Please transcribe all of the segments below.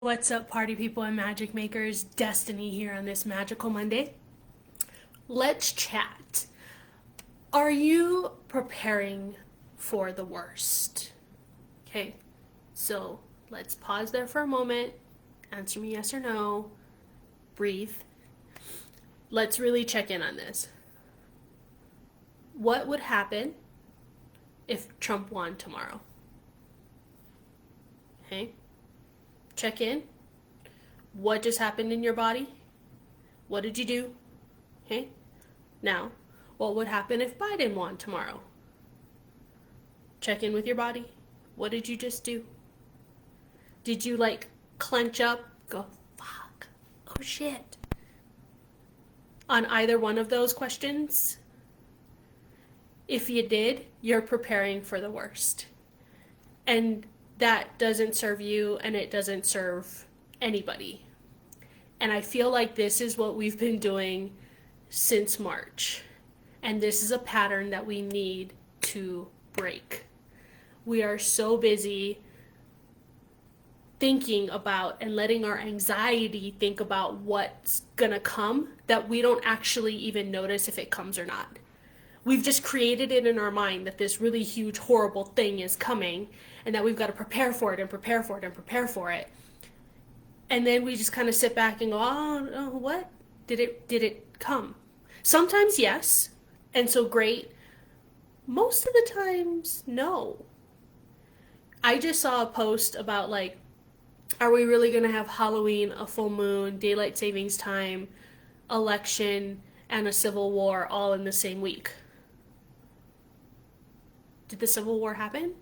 What's up, party people and magic makers? Destiny here on this magical Monday. Let's chat. Are you preparing for the worst? Okay, so let's pause there for a moment. Answer me yes or no. Breathe. Let's really check in on this. What would happen if Trump won tomorrow? Okay, check in. What just happened in your body? What did you do? Okay, now, what would happen if Biden won tomorrow? Check in with your body. What did you just do? Did you clench up? Go, fuck. Oh shit. On either one of those questions? If you did, you're preparing for the worst. And that doesn't serve you and it doesn't serve anybody. And I feel like this is what we've been doing since March. And this is a pattern that we need to break. We are so busy thinking about and letting our anxiety think about what's gonna come that we don't actually even notice if it comes or not. We've just created it in our mind that this really huge, horrible thing is coming and that we've got to prepare for it and prepare for it and prepare for it. And then we just kind of sit back and go, oh, what? Did it come? Sometimes yes, and so great. Most of the times, no. I just saw a post about are we really going to have Halloween, a full moon, daylight savings time, election, and a civil war all in the same week? Did the Civil War happen?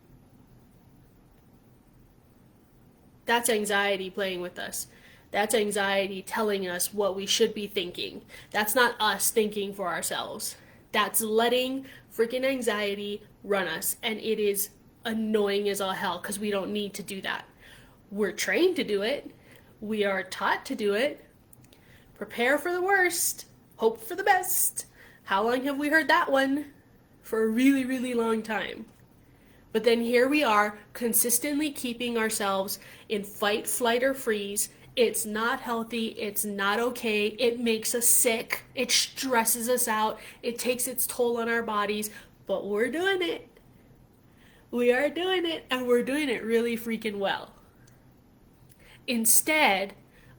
That's anxiety playing with us. That's anxiety telling us what we should be thinking. That's not us thinking for ourselves. That's letting freaking anxiety run us. And it is annoying as all hell because we don't need to do that. We're trained to do it. We are taught to do it. Prepare for the worst. Hope for the best. How long have we heard that one? For a really, really long time. But then here we are, consistently keeping ourselves in fight, flight, or freeze. It's not healthy. It's not okay. It makes us sick. It stresses us out. It takes its toll on our bodies. But we're doing it. We are doing it, and we're doing it really freaking well. Instead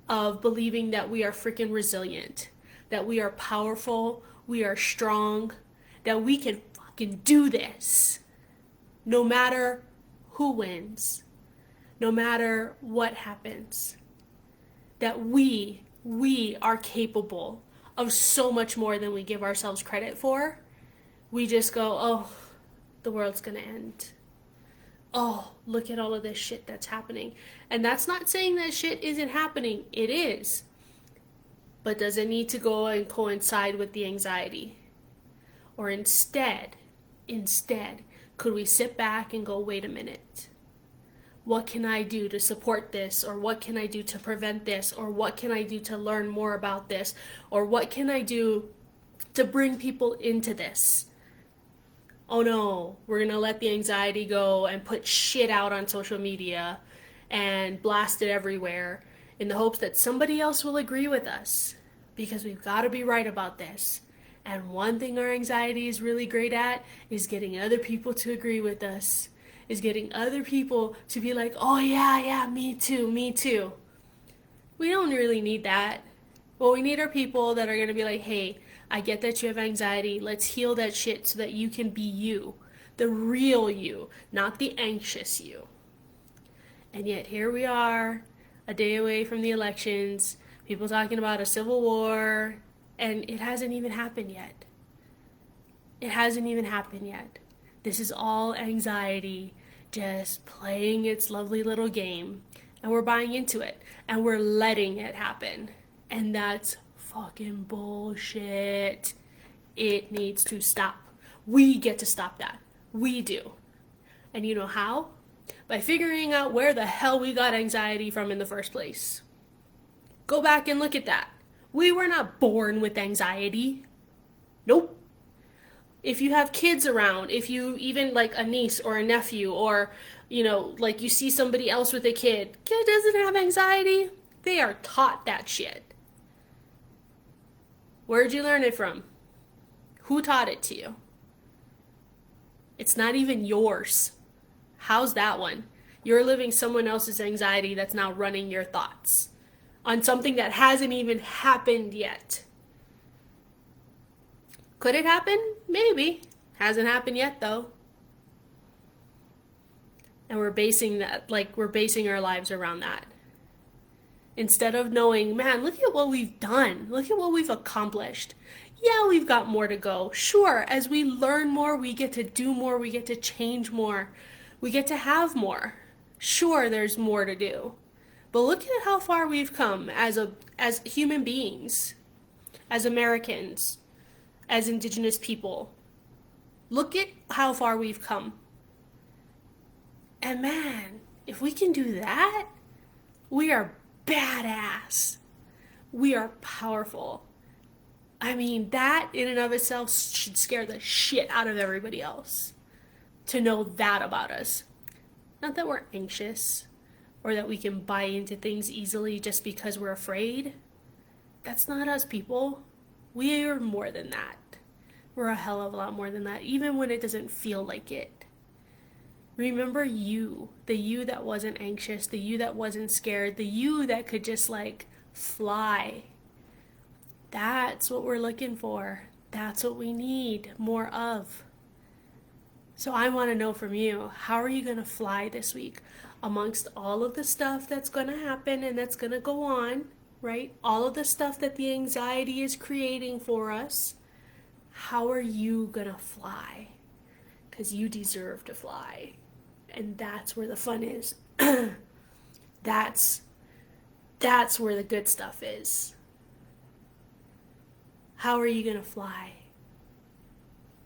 of believing that we are freaking resilient, that we are powerful, we are strong, that we can fucking do this. No matter who wins, no matter what happens, that we are capable of so much more than we give ourselves credit for. We just go, oh, the world's gonna end. Oh, look at all of this shit that's happening. And that's not saying that shit isn't happening. It is. But does it need to go and coincide with the anxiety? Or instead, could we sit back and go, wait a minute? What can I do to support this? Or what can I do to prevent this? Or what can I do to learn more about this? Or what can I do to bring people into this? Oh no, we're gonna let the anxiety go and put shit out on social media and blast it everywhere in the hopes that somebody else will agree with us because we've got to be right about this. And one thing our anxiety is really great at is getting other people to agree with us, is getting other people to be like, oh yeah, me too, me too. We don't really need that. What we need are people that are going to be like, hey, I get that you have anxiety. Let's heal that shit so that you can be you. The real you, not the anxious you. And yet here we are, a day away from the elections, people talking about a civil war, and it hasn't even happened yet. It hasn't even happened yet. This is all anxiety just playing its lovely little game, and we're buying into it, and we're letting it happen. And that's fucking bullshit. It needs to stop. We get to stop that. We do. And you know how? By figuring out where the hell we got anxiety from in the first place. Go back and look at that. We were not born with anxiety. Nope. If you have kids around, if you even like a niece or a nephew, or like you see somebody else with a kid doesn't have anxiety, they are taught that shit. Where'd you learn it from? Who taught it to you? It's not even yours. How's that one? You're living someone else's anxiety that's now running your thoughts on something that hasn't even happened yet. Could it happen? Maybe. Hasn't happened yet though. And we're basing our lives around that. Instead of knowing, man, look at what we've done. Look at what we've accomplished. Yeah, we've got more to go. Sure, as we learn more, we get to do more, we get to change more, we get to have more. Sure, there's more to do. But look at how far we've come as human beings, as Americans, as indigenous people. Look at how far we've come. And man, if we can do that, we are badass. We are powerful. I mean, that in and of itself should scare the shit out of everybody else to know that about us. Not that we're anxious or that we can buy into things easily just because we're afraid. That's not us, people. We are more than that. We're a hell of a lot more than that, even when it doesn't feel like it. Remember you, the you that wasn't anxious, the you that wasn't scared, the you that could just like fly. That's what we're looking for. That's what we need more of. So I want to know from you, how are you going to fly this week amongst all of the stuff that's going to happen and that's going to go on, right? All of the stuff that the anxiety is creating for us. How are you going to fly? Because you deserve to fly. And that's where the fun is. That's where the good stuff is. How are you going to fly?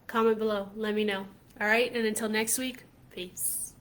Comment below. Let me know. All right? And until next week, peace.